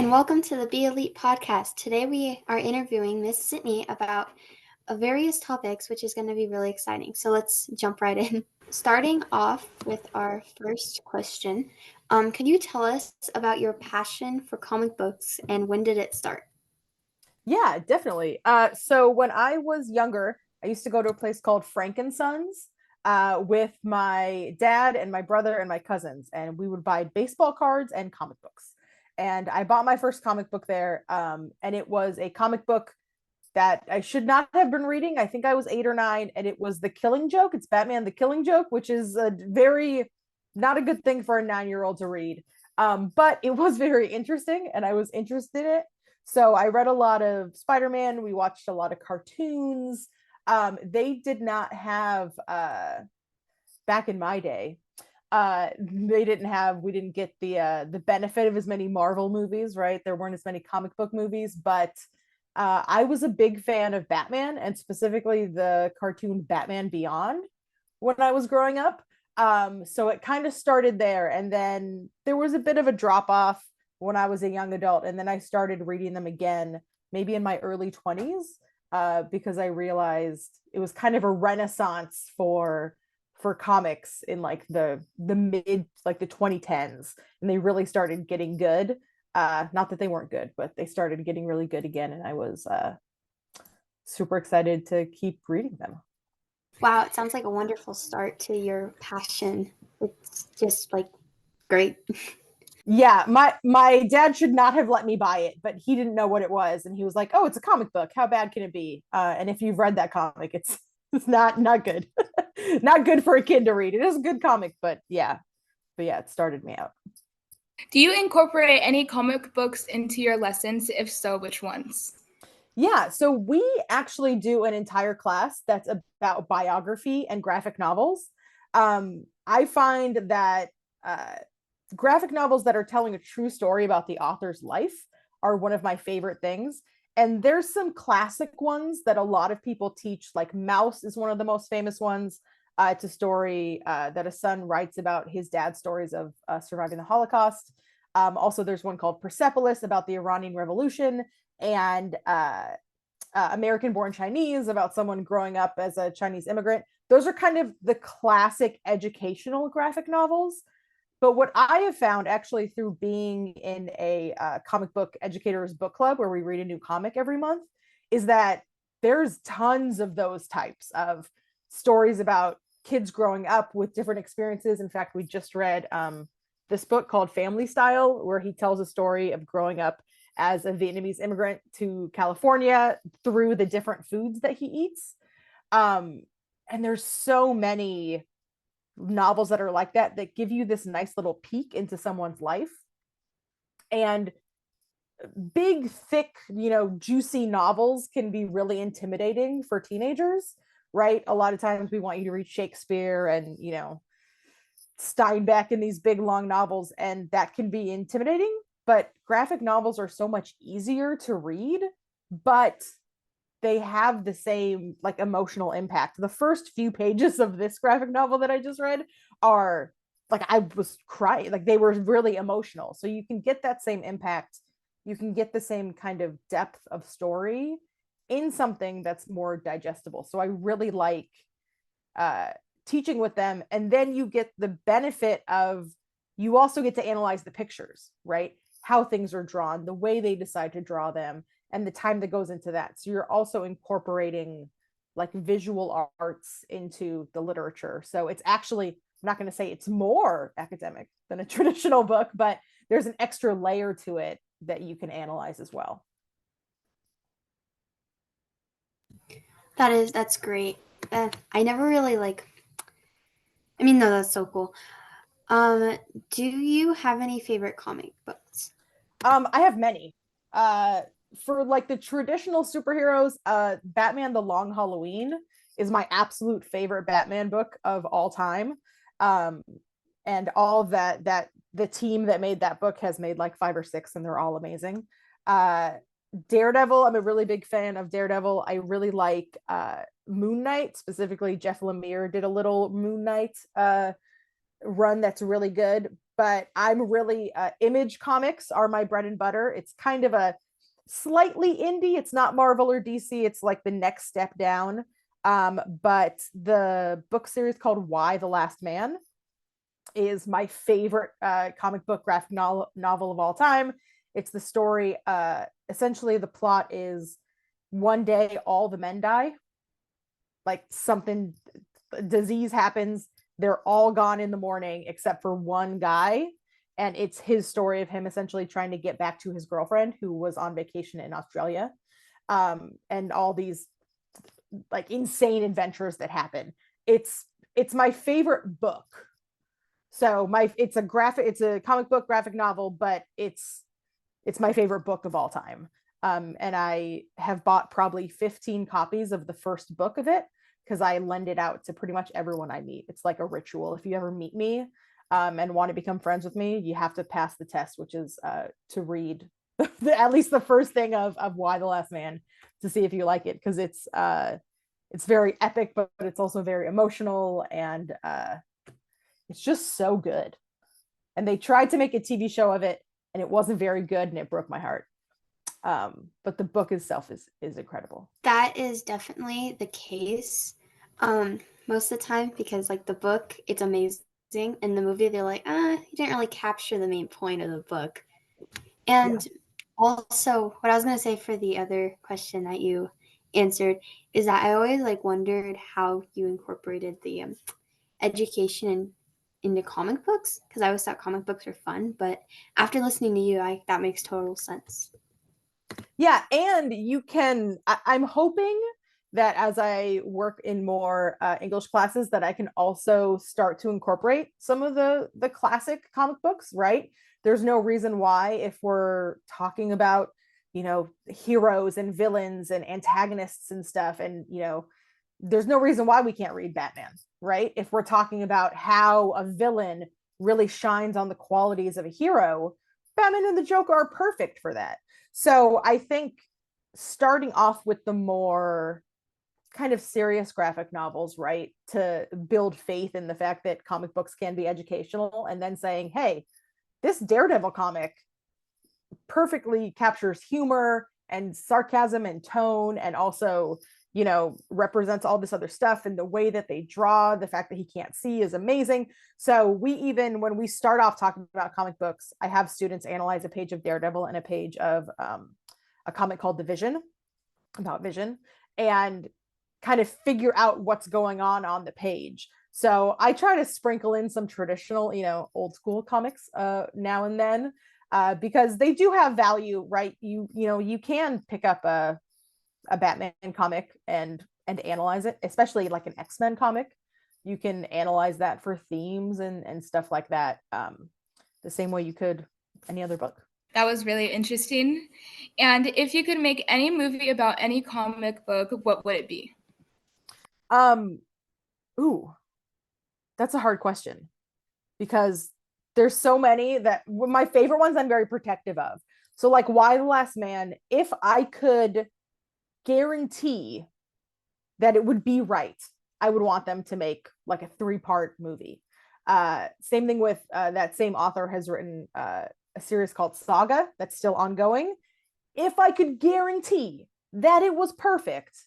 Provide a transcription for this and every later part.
and welcome to the Be Elite podcast. Today we are interviewing Miss Zitney about various topics, which is going to be really exciting. So let's jump right in. Starting off with our first question, could you tell us about your passion for comic books and when did it start? Yeah, definitely. So when I was younger, I used to go to a place called Frankensons with my dad and my brother and my cousins, and we would buy baseball cards and comic books. And I bought my first comic book there, and it was a comic book that I should not have been reading. I think I was 8 or 9, and it was The Killing Joke. It's Batman the Killing Joke, which is a very not a good thing for a 9-year-old to read. But it was very interesting, and I was interested in it. So I read a lot of Spider-Man. We watched a lot of cartoons. They did not have back in my day. We didn't get the benefit of as many Marvel movies, right? There weren't as many comic book movies, but I was a big fan of Batman and specifically the cartoon Batman Beyond when I was growing up. So it kind of started there, and then there was a bit of a drop off when I was a young adult, and then I started reading them again, maybe in my early 20s, because I realized it was kind of a renaissance for comics in like the mid like the 2010s, and they really started getting good. Not that they weren't good, but they started getting really good again, and I was super excited to keep reading them. Wow, it sounds like a wonderful start to your passion. It's just like great. Yeah, my dad should not have let me buy it, but he didn't know what it was, and he was like, "Oh, it's a comic book. How bad can it be?" And if you've read that comic, it's it's not good, not good for a kid to read. It is a good comic, but yeah, it started me out. Do you incorporate any comic books into your lessons? If so, which ones? Yeah, so we actually do an entire class that's about biography and graphic novels. I find that graphic novels that are telling a true story about the author's life are one of my favorite things. And there's some classic ones that a lot of people teach, like Mouse is one of the most famous ones. It's a story that a son writes about his dad's stories of surviving the Holocaust. Also, there's one called Persepolis about the Iranian Revolution, and American Born Chinese about someone growing up as a Chinese immigrant. Those are kind of the classic educational graphic novels. But what I have found actually through being in a comic book educators book club where we read a new comic every month is that there's tons of those types of stories about kids growing up with different experiences. In fact, we just read this book called Family Style, where he tells a story of growing up as a Vietnamese immigrant to California through the different foods that he eats. And there's so many novels that are like that give you this nice little peek into someone's life. And big, thick, juicy novels can be really intimidating for teenagers, right? A lot of times we want you to read Shakespeare and, Steinbeck in these big long novels, and that can be intimidating. But graphic novels are so much easier to read, but they have the same like emotional impact. The first few pages of this graphic novel that I just read are like I was crying, like they were really emotional. So you can get that same impact. You can get the same kind of depth of story in something that's more digestible. So I really like uh, teaching with them. And then you get the benefit of you also get to analyze the pictures, right? How things are drawn, the way they decide to draw them, and the time that goes into that. So you're also incorporating like visual arts into the literature. So it's actually, I'm not going to say it's more academic than a traditional book, but there's an extra layer to it that you can analyze as well. That's great. I never really I mean, no, that's so cool. Um, do you have any favorite comic books? I have many. Uh, for like the traditional superheroes, Batman: The Long Halloween is my absolute favorite Batman book of all time. Um, and all of that the team that made that book has made like 5 or 6, and they're all amazing. Uh, Daredevil, I'm a really big fan of Daredevil. I really like Moon Knight, specifically Jeff Lemire did a little Moon Knight run that's really good. but I'm really Image comics are my bread and butter. It's kind of a slightly indie. It's not Marvel or DC. It's like the next step down. But the book series called Y the Last Man is my favorite comic book graphic novel of all time. It's the story. Essentially, the plot is one day all the men die. Like something, disease happens. They're all gone in the morning except for one guy. And it's his story of him essentially trying to get back to his girlfriend who was on vacation in Australia. And all these like insane adventures that happen. It's my favorite book. So it's a comic book graphic novel, but it's my favorite book of all time. And I have bought probably 15 copies of the first book of it because I lend it out to pretty much everyone I meet. It's like a ritual. If you ever meet me and want to become friends with me, you have to pass the test, which is to read at least the first thing of Y the Last Man to see if you like it, because it's very epic, but it's also very emotional, and it's just so good. And they tried to make a TV show of it, and it wasn't very good, and it broke my heart. But the book itself is incredible. That is definitely the case most of the time, because like the book, it's amazing, and the movie, they're like, you didn't really capture the main point of the book. And also, what I was going to say for the other question that you answered is that I always like wondered how you incorporated the education into comic books, because I always thought comic books were fun, but after listening to you, that makes total sense. Yeah, and you can, I'm hoping that as I work in more English classes, that I can also start to incorporate some of the classic comic books, right? There's no reason why, if we're talking about, heroes and villains and antagonists and stuff, and, there's no reason why we can't read Batman, right? If we're talking about how a villain really shines on the qualities of a hero, Batman and the Joker are perfect for that. So I think starting off with the more kind of serious graphic novels, right, to build faith in the fact that comic books can be educational, and then saying, hey, this Daredevil comic perfectly captures humor and sarcasm and tone, and also, represents all this other stuff, and the way that they draw, the fact that he can't see is amazing. So when we start off talking about comic books, I have students analyze a page of Daredevil and a page of a comic called The Vision, about Vision, and kind of figure out what's going on the page. So I try to sprinkle in some traditional, old school comics now and then, because they do have value, right? You can pick up a Batman comic and analyze it, especially like an X-Men comic. You can analyze that for themes and stuff like that, the same way you could any other book. That was really interesting. And if you could make any movie about any comic book, what would it be? Ooh, that's a hard question, because there's so many that my favorite ones I'm very protective of. So like Y the Last Man, if I could guarantee that it would be right, I would want them to make like a 3-part movie. Same thing with that same author has written a series called Saga that's still ongoing. If I could guarantee that it was perfect,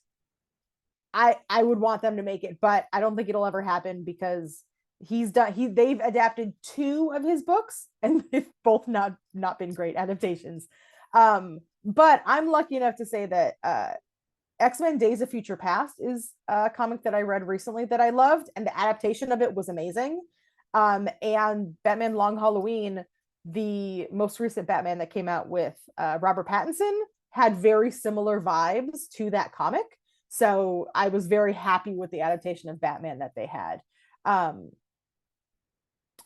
I would want them to make it, but I don't think it'll ever happen, because they've adapted 2 of his books, and they've both not been great adaptations. But I'm lucky enough to say that X-Men Days of Future Past is a comic that I read recently that I loved, and the adaptation of it was amazing. And Batman Long Halloween, the most recent Batman that came out with Robert Pattinson, had very similar vibes to that comic. So I was very happy with the adaptation of Batman that they had.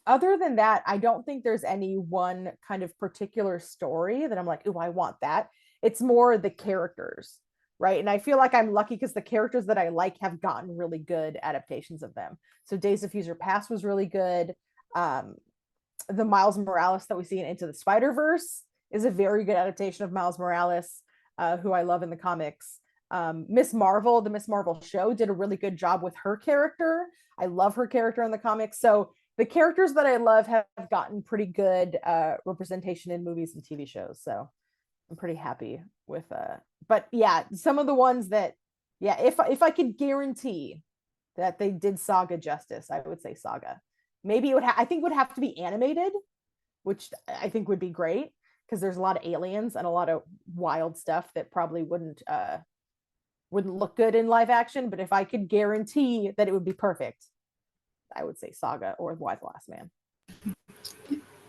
Other than that, I don't think there's any one kind of particular story that I'm like, oh, I want that. It's more the characters, right? And I feel like I'm lucky because the characters that I like have gotten really good adaptations of them. So Days of Future Past was really good. The Miles Morales that we see in Into the Spider-Verse is a very good adaptation of Miles Morales, who I love in the comics. Miss Marvel, the Miss Marvel show, did a really good job with her character. I love her character in the comics. So the characters that I love have gotten pretty good representation in movies and TV shows. So I'm pretty happy with but yeah, some of the ones that, yeah, if I could guarantee that they did Saga justice, I would say Saga. Maybe it would I think it would have to be animated, which I think would be great because there's a lot of aliens and a lot of wild stuff that probably wouldn't look good in live action. But if I could guarantee that it would be perfect, I would say Saga or Why the Last Man.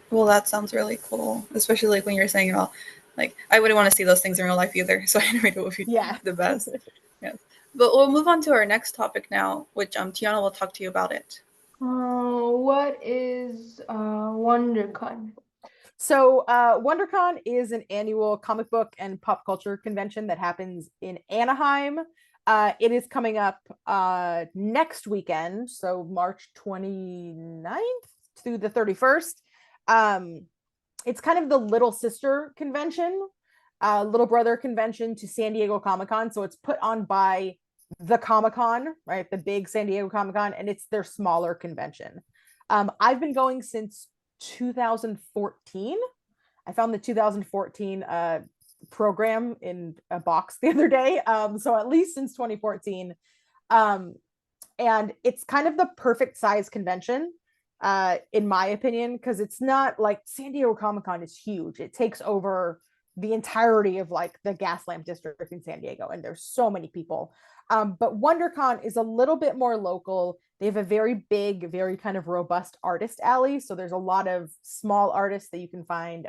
Well, that sounds really cool, especially like when you're saying, "Oh, like I wouldn't want to see those things in real life either." So animated would be the best. Yes, but we'll move on to our next topic now, which Tiana will talk to you about it. What is WonderCon? So WonderCon is an annual comic book and pop culture convention that happens in Anaheim. It is coming up next weekend, so March 29th through the 31st. It's kind of the little sister convention, little brother convention to San Diego Comic-Con. So it's put on by the Comic-Con, right? The big San Diego Comic-Con, and it's their smaller convention. I've been going since 2014. I found the 2014 program in a box the other day. So at least since 2014. And it's kind of the perfect size convention, in my opinion, because it's not like San Diego Comic-Con is huge. It takes over the entirety of like the Gaslamp district in San Diego, and there's so many people. But WonderCon is a little bit more local. They have a very big, very kind of robust artist alley. So there's a lot of small artists that you can find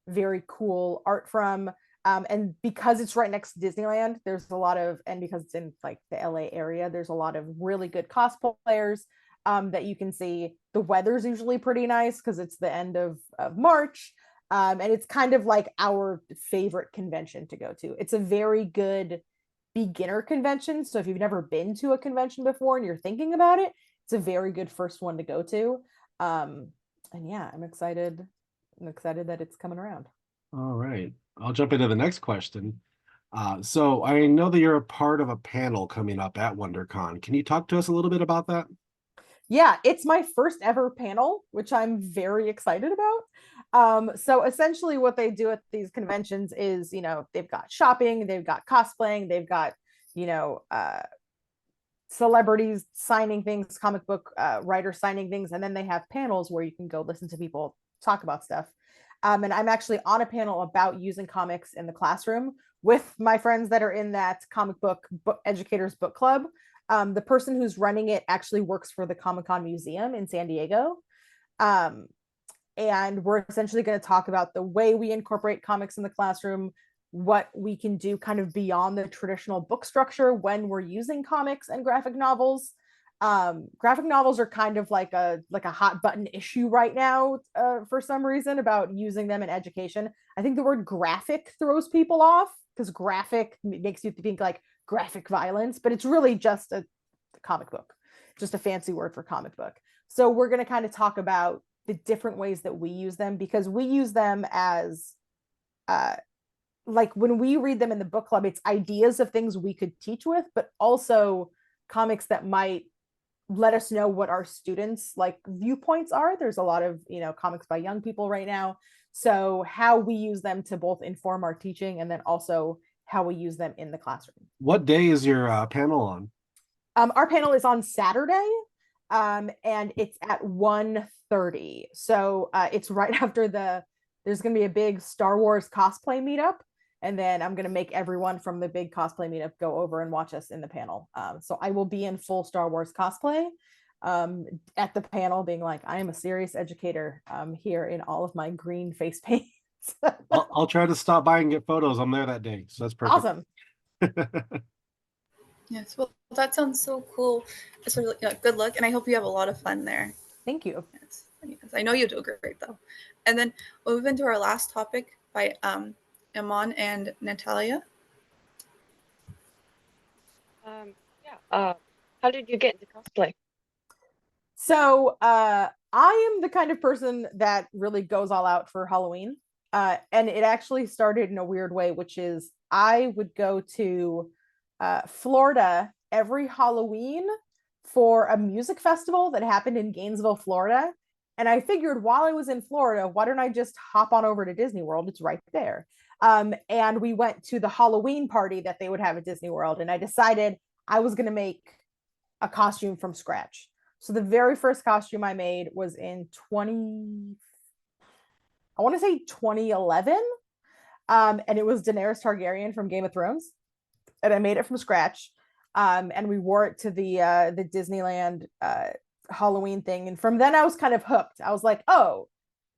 very cool art from. And because it's right next to Disneyland, there's a lot of, and because it's in like the LA area, there's a lot of really good cosplayers that you can see. The weather's usually pretty nice because it's the end of March. And it's kind of like our favorite convention to go to. It's a very good beginner convention. So if you've never been to a convention before and you're thinking about it, it's a very good first one to go to. And yeah, I'm excited. I'm excited that it's coming around. All right. I'll jump into the next question. So I know that you're a part of a panel coming up at WonderCon. Can you talk to us a little bit about that? Yeah, it's my first ever panel, which I'm very excited about. So essentially what they do at these conventions is, you know, they've got shopping, they've got cosplaying, they've got, you know, celebrities signing things, comic book writers signing things, and then they have panels where you can go listen to people talk about stuff. And I'm actually on a panel about using comics in the classroom with my friends that are in that comic book educators book club. The person who's running it actually works for the Comic-Con Museum in San Diego. And we're essentially going to talk about the way we incorporate comics in the classroom, what we can do kind of beyond the traditional book structure when we're using comics and graphic novels. Graphic novels are kind of like a hot button issue right now for some reason about using them in education. I think the word graphic throws people off because graphic makes you think like graphic violence, but it's really just a comic book, just a fancy word for comic book. So we're going to kind of talk about the different ways that we use them, because we use them as like when we read them in the book club, it's ideas of things we could teach with, but also comics that might let us know what our students like viewpoints are. There's a lot of, you know, comics by young people right now. So how we use them to both inform our teaching and then also how we use them in the classroom. What day is your panel on? Our panel is on Saturday, and it's at 1:30. So it's right after there's going to be a big Star Wars cosplay meetup. And then I'm going to make everyone from the big cosplay meetup go over and watch us in the panel. So I will be in full Star Wars cosplay at the panel being like, I am a serious educator here in all of my green face paint. I'll try to stop by and get photos. I'm there that day. So that's perfect. Awesome. Yes, well, that sounds so cool. So good luck, and I hope you have a lot of fun there. Thank you. Yes, I know you do great though. And then we'll move into our last topic by Iman and Natalya. How did you get into cosplay? So I am the kind of person that really goes all out for Halloween. And it actually started in a weird way, which is I would go to Florida every Halloween for a music festival that happened in Gainesville, Florida. And I figured while I was in Florida, why don't I just hop on over to Disney World? It's right there. And we went to the Halloween party that they would have at Disney World. And I decided I was going to make a costume from scratch. So the very first costume I made was in 2011. And it was Daenerys Targaryen from Game of Thrones. And I made it from scratch. And we wore it to the Disneyland Halloween thing. And from then I was kind of hooked. I was like, oh,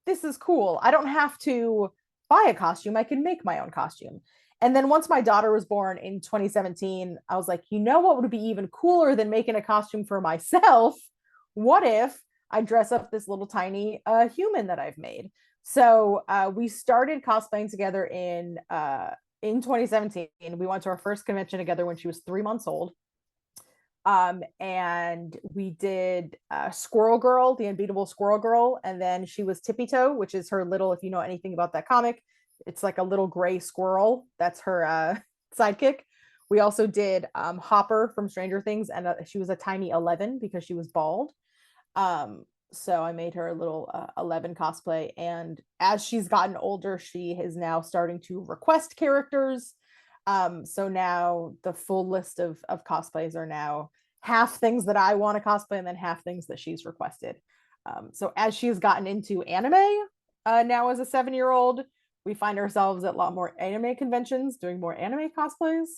this is cool. I don't have to buy a costume. I can make my own costume. And then once my daughter was born in 2017, I was like, you know what would be even cooler than making a costume for myself? What if I dress up this little tiny human that I've made? So we started cosplaying together in 2017. We went to our first convention together when she was 3 months old. And we did Squirrel Girl, the Unbeatable Squirrel Girl. And then she was Tippy Toe, which is her little, if you know anything about that comic, it's like a little gray squirrel. That's her sidekick. We also did Hopper from Stranger Things, and she was a tiny 11 because she was bald. So I made her a little 11 cosplay. And as she's gotten older, she is now starting to request characters. So now the full list of cosplays are now half things that I want to cosplay and then half things that she's requested. So as she's gotten into anime, now as a 7-year-old, we find ourselves at a lot more anime conventions doing more anime cosplays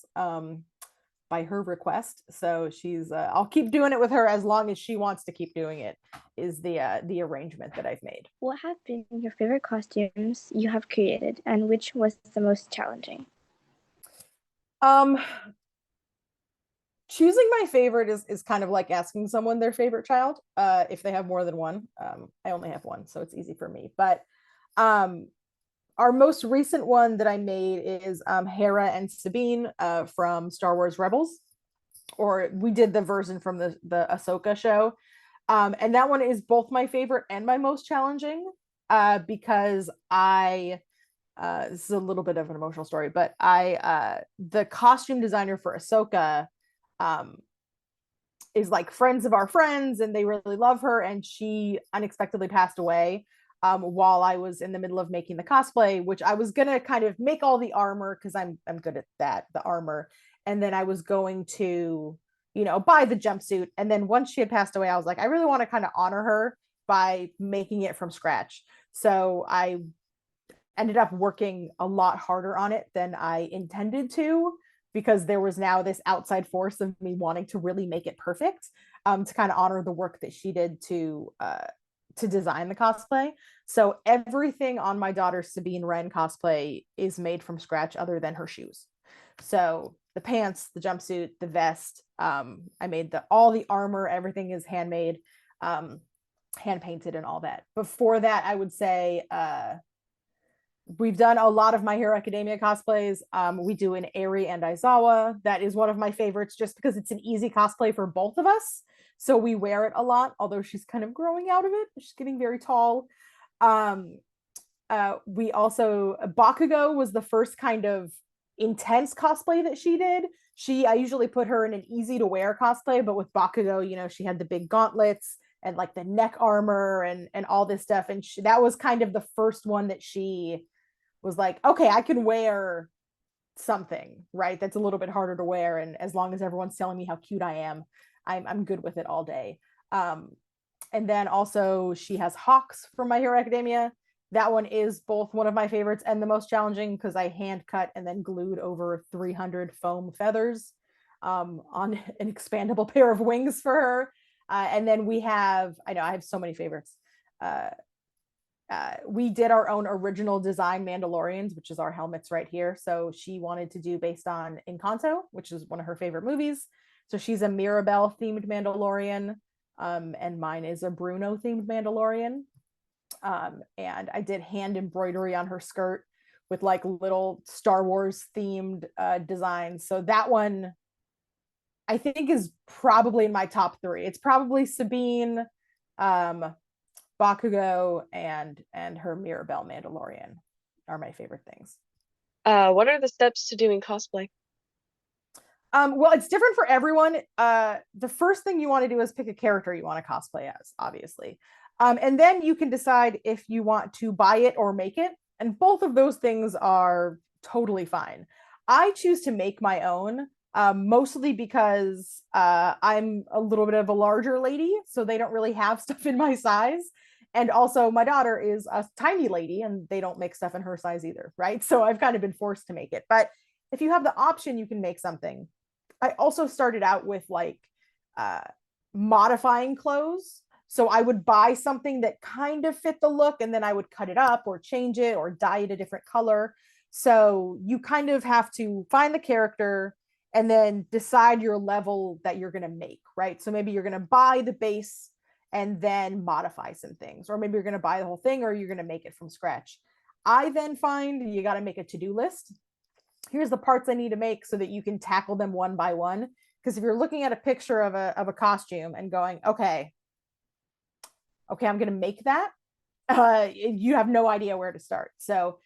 by her request. So she's I'll keep doing it with her as long as she wants to keep doing it, is the arrangement that I've made. What have been your favorite costumes you have created, and which was the most challenging? Choosing my favorite is kind of like asking someone their favorite child, if they have more than one. I only have one, so it's easy for me. But our most recent one that I made is Hera and Sabine from Star Wars Rebels, or we did the version from the Ahsoka show. And that one is both my favorite and my most challenging, because this is a little bit of an emotional story, but the costume designer for Ahsoka is like friends of our friends, and they really love her, and she unexpectedly passed away while I was in the middle of making the cosplay, which I was gonna kind of make all the armor because I'm good at that, the armor, and then I was going to, buy the jumpsuit. And then once she had passed away, I was like, I really want to kind of honor her by making it from scratch. So I ended up working a lot harder on it than I intended to, because there was now this outside force of me wanting to really make it perfect, to kind of honor the work that she did to design the cosplay. So everything on my daughter's Sabine Wren cosplay is made from scratch other than her shoes. So the pants, the jumpsuit, the vest, I made all the armor, everything is handmade, hand painted and all that. Before that, I would say we've done a lot of My Hero Academia cosplays. We do an Eri and Aizawa. That is one of my favorites just because it's an easy cosplay for both of us. So we wear it a lot, although she's kind of growing out of it. She's getting very tall. We also, Bakugo was the first kind of intense cosplay that she did. I usually put her in an easy to wear cosplay, but with Bakugo, she had the big gauntlets and like the neck armor and all this stuff. And that was kind of the first one that she was like, okay, I can wear something, right? That's a little bit harder to wear. And as long as everyone's telling me how cute I am, I'm good with it all day. And then also she has Hawks from My Hero Academia. That one is both one of my favorites and the most challenging because I hand cut and then glued over 300 foam feathers on an expandable pair of wings for her. And then I have so many favorites. We did our own original design Mandalorians, which is our helmets right here. So she wanted to do based on Encanto, which is one of her favorite movies. So she's a Mirabelle themed Mandalorian, and mine is a Bruno themed Mandalorian. And I did hand embroidery on her skirt with like little Star Wars themed designs. So that one I think is probably in my top 3. It's probably Sabine, Bakugo, and her Mirabelle Mandalorian are my favorite things. What are the steps to doing cosplay? Well, it's different for everyone. The first thing you want to do is pick a character you want to cosplay as, obviously. And then you can decide if you want to buy it or make it. And both of those things are totally fine. I choose to make my own, mostly because I'm a little bit of a larger lady, so they don't really have stuff in my size. And also, my daughter is a tiny lady, and they don't make stuff in her size either, right? So I've kind of been forced to make it. But if you have the option, you can make something. I also started out with like modifying clothes. So I would buy something that kind of fit the look, and then I would cut it up or change it or dye it a different color. So you kind of have to find the character and then decide your level that you're going to make, right? So maybe you're going to buy the base and then modify some things, or maybe you're going to buy the whole thing, or you're going to make it from scratch. I then find you got to make a to-do list. Here's the parts I need to make so that you can tackle them one by one. Because if you're looking at a picture of a costume and going, okay, I'm going to make that, you have no idea where to start. So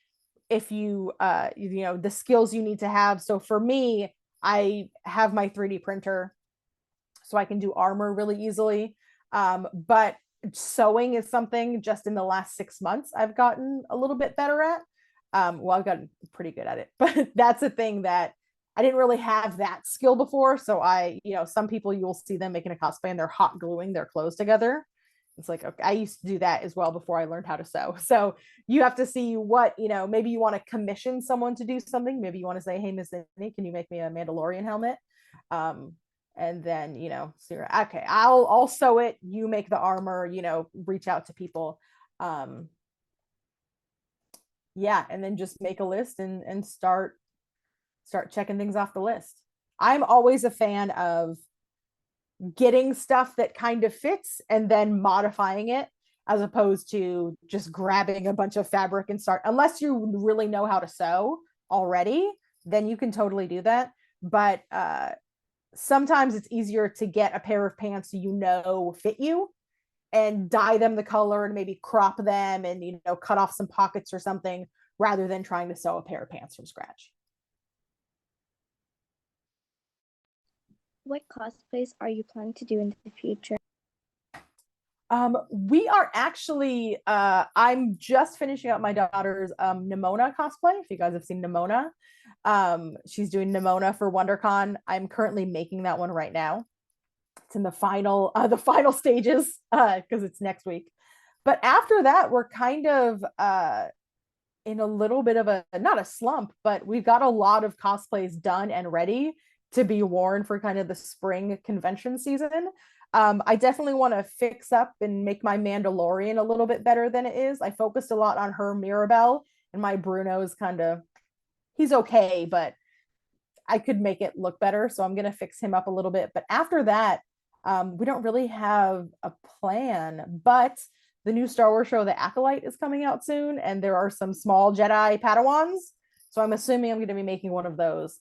if you, the skills you need to have. So for me, I have my 3D printer, so I can do armor really easily. But sewing is something just in the last 6 months I've gotten a little bit better at. Well, I've gotten pretty good at it, but that's a thing that I didn't really have that skill before. So some people, you'll see them making a cosplay and they're hot gluing their clothes together. It's like, okay, I used to do that as well before I learned how to sew. So you have to see what, maybe you want to commission someone to do something. Maybe you want to say, hey, Miss Zitney, can you make me a Mandalorian helmet? And then, so you're, okay, I'll sew it. You make the armor, reach out to people. Yeah. And then just make a list and start checking things off the list. I'm always a fan of getting stuff that kind of fits and then modifying it, as opposed to just grabbing a bunch of fabric and unless you really know how to sew already, then you can totally do that. But sometimes it's easier to get a pair of pants fit you, and dye them the color and maybe crop them and cut off some pockets or something, rather than trying to sew a pair of pants from scratch. What cosplays are you planning to do in the future? We are actually, I'm just finishing up my daughter's Nimona cosplay. If you guys have seen Nimona, she's doing Nimona for WonderCon. I'm currently making that one right now. It's in the final stages, because it's next week. But after that, we're kind of in a little bit of not a slump, but we've got a lot of cosplays done and ready to be worn for kind of the spring convention season. I definitely want to fix up and make my Mandalorian a little bit better than it is. I focused a lot on her Mirabelle, and my Bruno is he's okay, but I could make it look better. So I'm going to fix him up a little bit. But after that, we don't really have a plan, but the new Star Wars show, The Acolyte, is coming out soon. And there are some small Jedi Padawans. So I'm assuming I'm going to be making one of those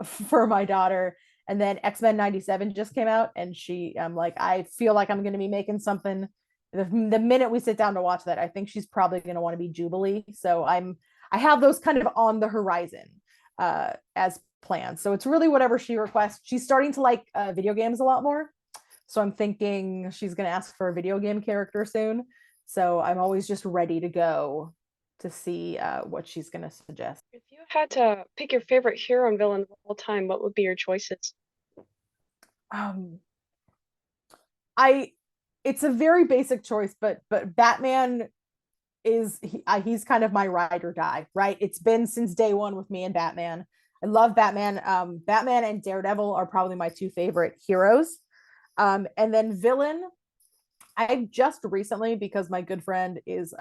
for my daughter. And then X-Men 97 just came out, and I feel like I'm going to be making something the minute we sit down to watch that. I think she's probably going to want to be Jubilee. So I have those kind of on the horizon as planned. So it's really whatever she requests. She's starting to like video games a lot more. So I'm thinking she's going to ask for a video game character soon. So I'm always just ready to go to see what she's going to suggest. If you had to pick your favorite hero and villain of all time, what would be your choices? It's a very basic choice, but Batman he's kind of my ride or die, right? It's been since day one with me and Batman. I love Batman. Batman and Daredevil are probably my two favorite heroes. And then villain, I just recently, because my good friend is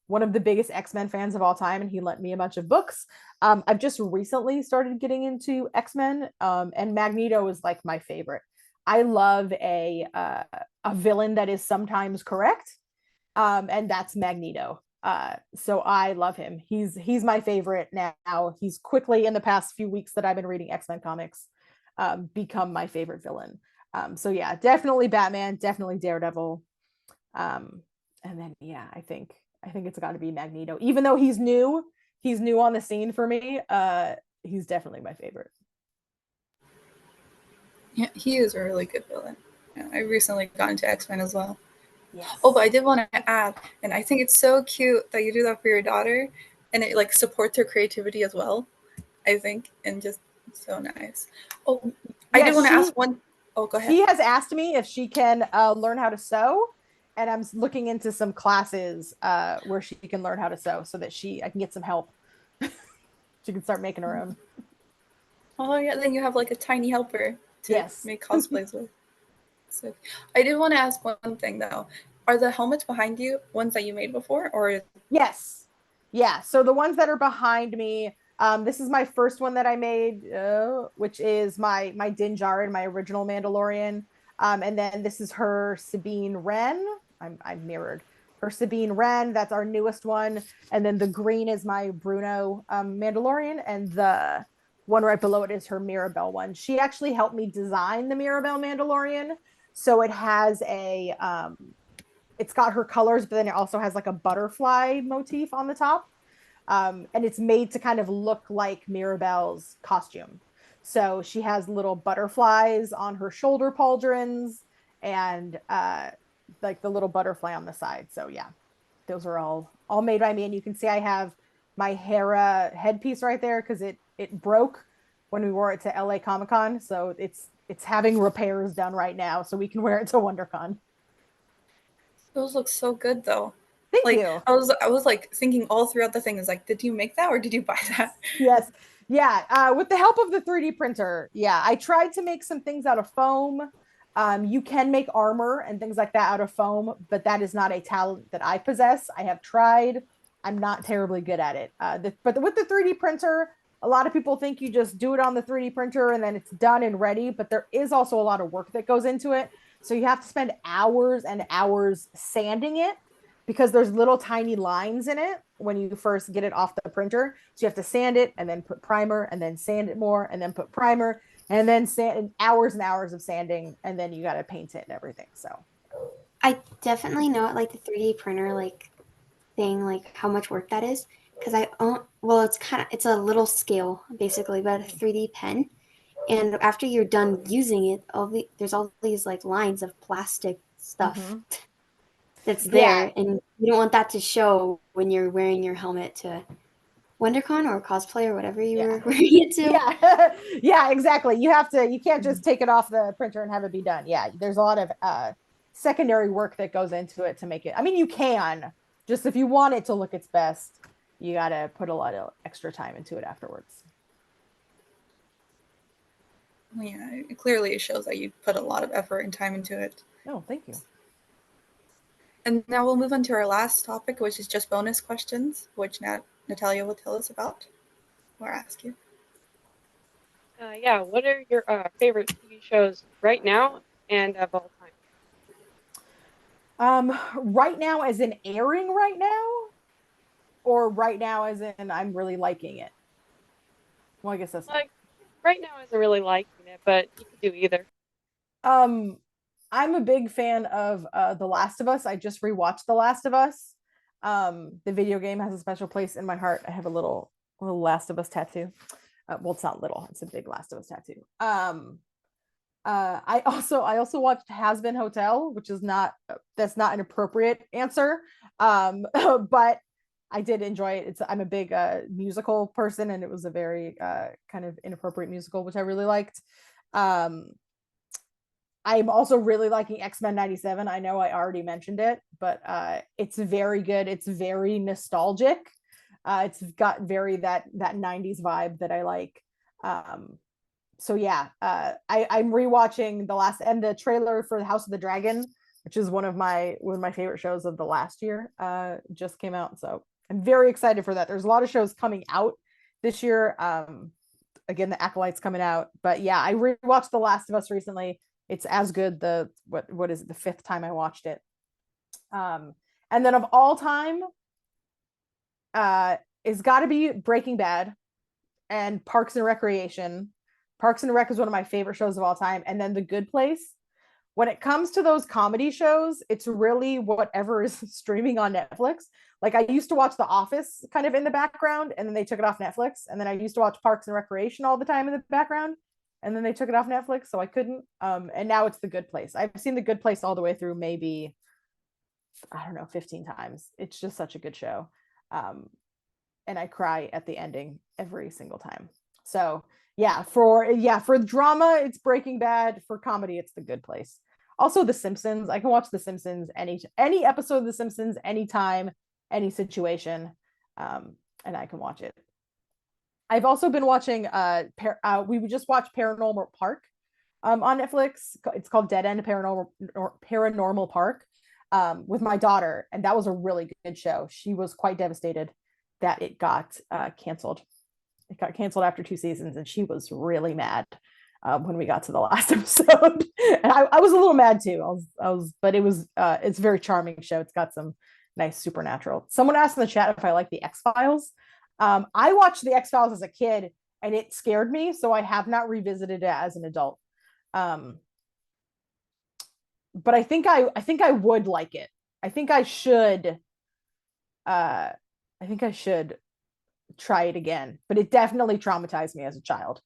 one of the biggest X-Men fans of all time, and he lent me a bunch of books. I've just recently started getting into X-Men, and Magneto is like my favorite. I love a villain that is sometimes correct, and that's Magneto. So I love him. He's my favorite now. He's quickly, in the past few weeks that I've been reading X-Men comics, become my favorite villain. So yeah, definitely Batman, definitely Daredevil. And then I think it's got to be Magneto. Even though he's new on the scene for me, he's definitely my favorite. Yeah, he is a really good villain. Yeah, I recently got into X-Men as well. Yes. Oh, but I did want to add, and I think it's so cute that you do that for your daughter, and it like supports her creativity as well, I think, and just so nice. Oh, I did want to ask one. Oh, go ahead. She has asked me if she can learn how to sew, and I'm looking into some classes where she can learn how to sew so that I can get some help. She can start making her own. Oh yeah, then you have like a tiny helper to make cosplays with. So I did want to ask one thing though. Are the helmets behind you ones that you made before, or? Yes. Yeah. So the ones that are behind me, this is my first one that I made, which is my Din Djarin, my original Mandalorian. And then this is her Sabine Wren. I'm mirrored. Her Sabine Wren, that's our newest one. And then the green is my Bruno Mandalorian, and the one right below it is her Mirabelle one. She actually helped me design the Mirabelle Mandalorian. So it has it's got her colors, but then it also has like a butterfly motif on the top. And it's made to kind of look like Mirabelle's costume. So she has little butterflies on her shoulder pauldrons and like the little butterfly on the side. So yeah, those are all made by me. And you can see I have my Hera headpiece right there because it broke when we wore it to LA Comic-Con. So it's having repairs done right now so we can wear it to WonderCon. Those look so good though. Thank you. I was like thinking all throughout the thing is like, did you make that or did you buy that? Yes. Yeah. With the help of the 3D printer. Yeah. I tried to make some things out of foam. You can make armor and things like that out of foam, but that is not a talent that I possess. I have tried. I'm not terribly good at it. But with the 3D printer, a lot of people think you just do it on the 3D printer and then it's done and ready, but there is also a lot of work that goes into it. So you have to spend hours and hours sanding it because there's little tiny lines in it when you first get it off the printer. So you have to sand it and then put primer and then sand it more and then put primer and then sand, hours and hours of sanding, and then you got to paint it and everything. So I definitely know it, like the 3D printer like thing, like how much work that is, because I own, well, it's a little scale basically, but a 3D pen. And after you're done using it, there's all these like lines of plastic stuff that's there, and you don't want that to show when you're wearing your helmet to WonderCon or cosplay or whatever you were wearing it to. Yeah, exactly. You can't just take it off the printer and have it be done. Yeah, there's a lot of secondary work that goes into it to make it. I mean, you can, just if you want it to look its best, you got to put a lot of extra time into it afterwards. Yeah, clearly it shows that you put a lot of effort and time into it. Oh, thank you. And now we'll move on to our last topic, which is just bonus questions, which Natalya will tell us about or ask you. Yeah, what are your favorite TV shows right now and of all time? Right now as in airing right now? Or right now as in I'm really liking it? Well, I guess that's like right now isn't really liking it, but you could do either. I'm a big fan of The Last of Us. I just rewatched The Last of Us. The video game has a special place in my heart. I have a little Last of Us tattoo. Well, it's not little; it's a big Last of Us tattoo. I also watched Has Been Hotel, which is that's not an appropriate answer. But I did enjoy it. I'm a big musical person, and it was a very kind of inappropriate musical, which I really liked. I'm also really liking X-Men 97. I know I already mentioned it, but it's very good. It's very nostalgic. It's got very that 90s vibe that I like. So yeah, I'm rewatching the trailer for the House of the Dragon, which is one of my favorite shows of the last year. Just came out, so I'm very excited for that. There's a lot of shows coming out this year. Again, The Acolyte's coming out, but yeah, I rewatched The Last of Us recently. It's as good. What is it? The fifth time I watched it. And then of all time, it's got to be Breaking Bad and Parks and Recreation. Parks and Rec is one of my favorite shows of all time. And then The Good Place. When it comes to those comedy shows, it's really whatever is streaming on Netflix. Like I used to watch The Office kind of in the background, and then they took it off Netflix. And then I used to watch Parks and Recreation all the time in the background. and then they took it off Netflix, so I couldn't. And now it's The Good Place. I've seen The Good Place all the way through, maybe, I don't know, 15 times. It's just such a good show. And I cry at the ending every single time. So yeah, for drama, it's Breaking Bad. For comedy, it's The Good Place. Also, The Simpsons. I can watch The Simpsons any episode of The Simpsons, anytime, any situation, and I can watch it. I've also been watching. We just watched Paranormal Park on Netflix. It's called Dead End Paranormal Park, with my daughter, and that was a really good show. She was quite devastated that it got canceled. It got canceled after 2 seasons, and she was really mad when we got to the last episode. And I was a little mad too. But it was it's a very charming show. It's got some nice supernatural. Someone asked in the chat if I like the X-Files. I watched the X-Files as a kid, and it scared me, so I have not revisited it as an adult. But I think I would like it. I think I should try it again, but it definitely traumatized me as a child.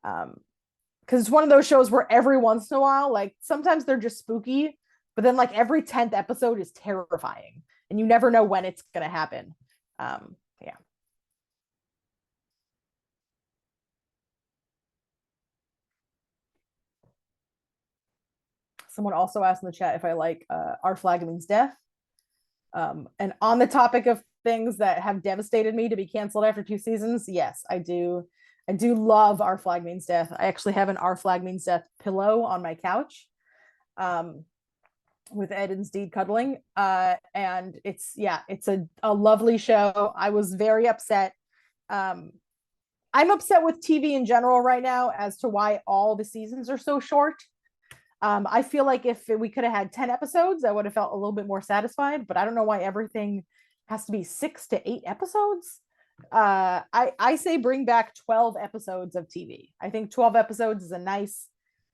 Because it's one of those shows where every once in a while, like, sometimes they're just spooky, but then like every 10th episode is terrifying, and you never know when it's going to happen. Yeah. Someone also asked in the chat if I like Our Flag Means Death. And on the topic of things that have devastated me to be canceled after 2 seasons, yes, I do love Our Flag Means Death. I actually have an Our Flag Means Death pillow on my couch, with Ed and Steed cuddling. And it's a lovely show. I was very upset. I'm upset with TV in general right now as to why all the seasons are so short. I feel like if we could have had 10 episodes, I would have felt a little bit more satisfied, but I don't know why everything has to be 6 to 8 episodes. I say bring back 12 episodes of TV. I think 12 episodes is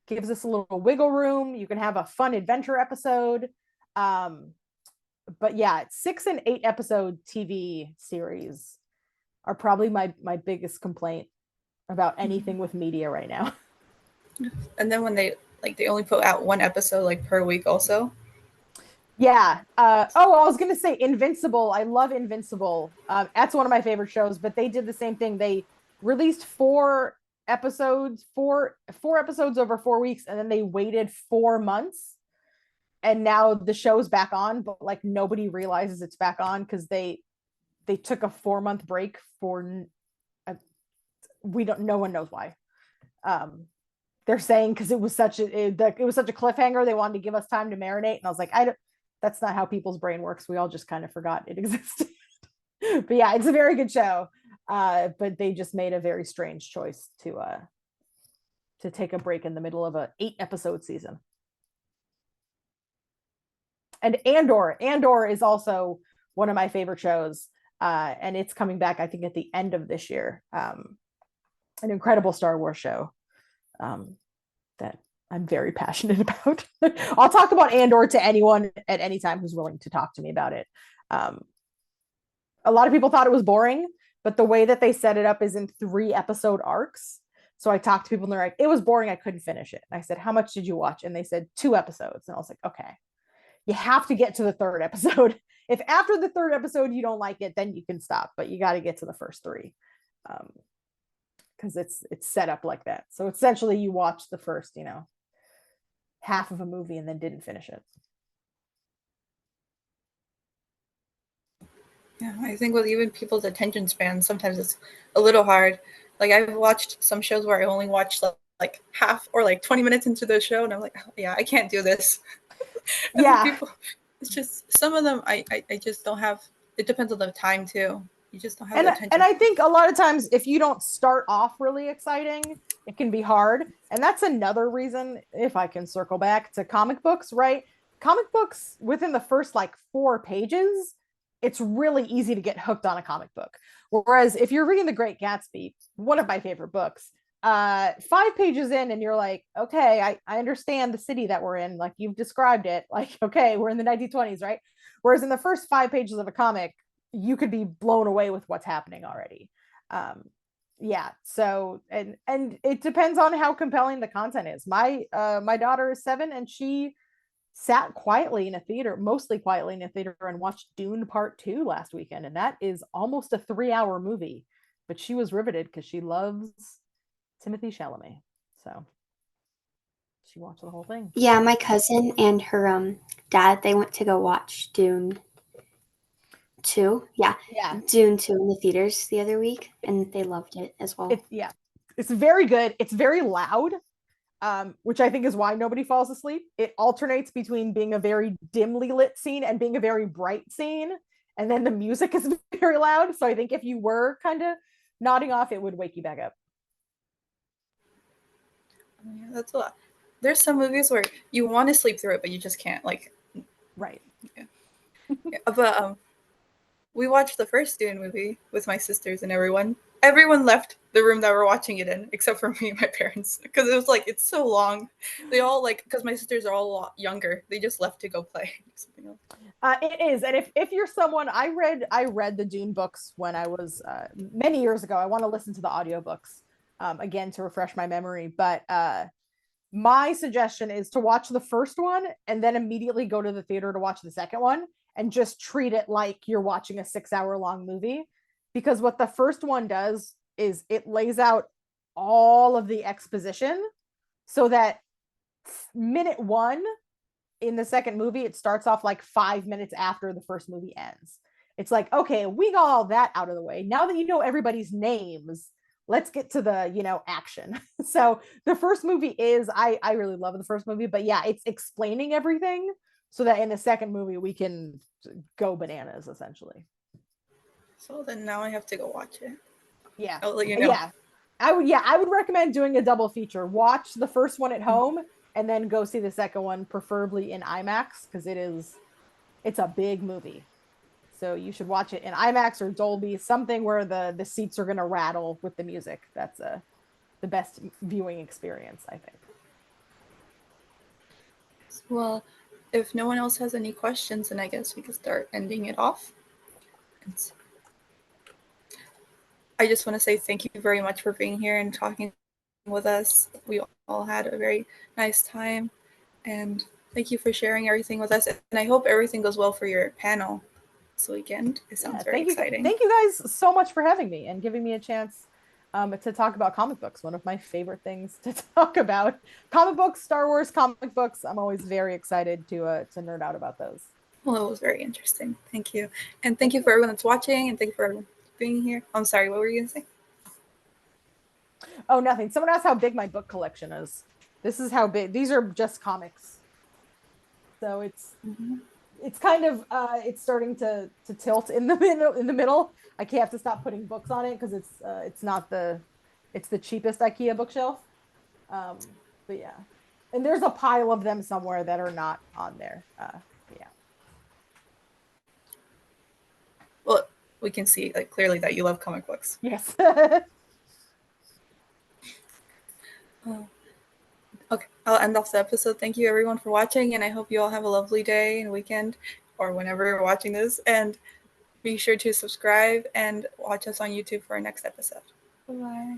gives us a little wiggle room. You can have a fun adventure episode. But yeah, 6 and 8 episode TV series are probably my biggest complaint about anything with media right now. And then when they only put out 1 episode like per week also. Yeah. I was gonna say Invincible. I love Invincible. That's one of my favorite shows, but they did the same thing. They released 4 episodes over 4 weeks, and then they waited 4 months, and now the show's back on, but like nobody realizes it's back on because they took a 4-month break for no one knows why. They're saying because it was such a cliffhanger, they wanted to give us time to marinate, and I was like, that's not how people's brain works. We all just kind of forgot it existed. But yeah, it's a very good show. But they just made a very strange choice to take a break in the middle of a 8-episode season. And Andor is also one of my favorite shows, and it's coming back, I think, at the end of this year. An incredible Star Wars show that I'm very passionate about. I'll talk about Andor to anyone at any time who's willing to talk to me about it. A lot of people thought it was boring, but the way that they set it up is in 3-episode arcs. So I talked to people and they're like, it was boring, I couldn't finish it. And I said, how much did you watch? And they said 2 episodes. And I was like, okay, you have to get to the 3rd episode. If after the 3rd episode you don't like it, then you can stop, but you got to get to the first 3. Because it's set up like that. So essentially you watch the first, half of a movie and then didn't finish it. Yeah, I think with even people's attention span, sometimes it's a little hard. Like, I've watched some shows where I only watched like half or like 20 minutes into the show, and I'm like, oh, yeah, I can't do this. Yeah. It's just some of them I just don't have. It depends on the time too. You just don't have the attention. And I think a lot of times if you don't start off really exciting, it can be hard. And that's another reason, if I can circle back to comic books, right? Comic books, within the first like 4 pages, it's really easy to get hooked on a comic book. Whereas if you're reading The Great Gatsby, one of my favorite books, 5 pages in and you're like, okay, I understand the city that we're in. Like, you've described it. Like, okay, we're in the 1920s, right? Whereas in the first 5 pages of a comic, you could be blown away with what's happening already. Yeah, so and it depends on how compelling the content is. My daughter is 7 and she sat quietly in a theater, mostly quietly in a theater, and watched Dune Part 2 last weekend, and that is almost a 3-hour movie, but she was riveted because she loves Timothée Chalamet, so she watched the whole thing. Yeah, my cousin and her dad, they went to go watch Dune 2. Yeah. Dune 2 in the theaters the other week, and they loved it as well. It's very good. It's very loud, which I think is why nobody falls asleep. It alternates between being a very dimly lit scene and being a very bright scene, and then the music is very loud. So I think if you were kind of nodding off, it would wake you back up. Yeah, that's a lot. There's some movies where you want to sleep through it, but you just can't. Like, right. Yeah. But we watched the first Dune movie with my sisters and everyone. Everyone left the room that we're watching it in, except for me and my parents, because it was like it's so long. They all because my sisters are all a lot younger. They just left to go play something else. It is, and if you're someone, I read the Dune books when I was many years ago. I want to listen to the audiobooks again to refresh my memory, but my suggestion is to watch the first one and then immediately go to the theater to watch the second one and just treat it like you're watching a 6-hour long movie, because what the first one does is it lays out all of the exposition so that minute 1 in the second movie, it starts off like 5 minutes after the first movie ends. It's like, okay, we got all that out of the way. Now that you know everybody's names, let's get to the, action. So the first movie is, I really love the first movie, but yeah, it's explaining everything so that in the second movie we can go bananas, essentially. So then now I have to go watch it. Yeah. I'll let you know. Yeah. I would recommend doing a double feature. Watch the first one at home and then go see the second one, preferably in IMAX, because it's a big movie. So you should watch it in IMAX or Dolby, something where the seats are going to rattle with the music. That's the best viewing experience, I think. Well, if no one else has any questions, then I guess we can start ending it off. I just want to say thank you very much for being here and talking with us. We all had a very nice time, and thank you for sharing everything with us. And I hope everything goes well for your panel this weekend. It sounds very exciting. Thank you guys so much for having me and giving me a chance to talk about comic books, one of my favorite things to talk about. Comic books, Star Wars comic books. I'm always very excited to nerd out about those. Well, it was very interesting. Thank you. And thank you for everyone that's watching, and thank you for everyone being here. I'm sorry, what were you going to say? Oh, nothing. Someone asked how big my book collection is. This is how big. These are just comics. So it's kind of it's starting to tilt in the middle. I can't have to stop putting books on it because it's the cheapest IKEA bookshelf. But yeah, and there's a pile of them somewhere that are not on there. Yeah. Well, we can see clearly that you love comic books. Yes. Okay, I'll end off the episode. Thank you everyone for watching, and I hope you all have a lovely day and weekend, or whenever you're watching this. And be sure to subscribe and watch us on YouTube for our next episode. Bye-bye.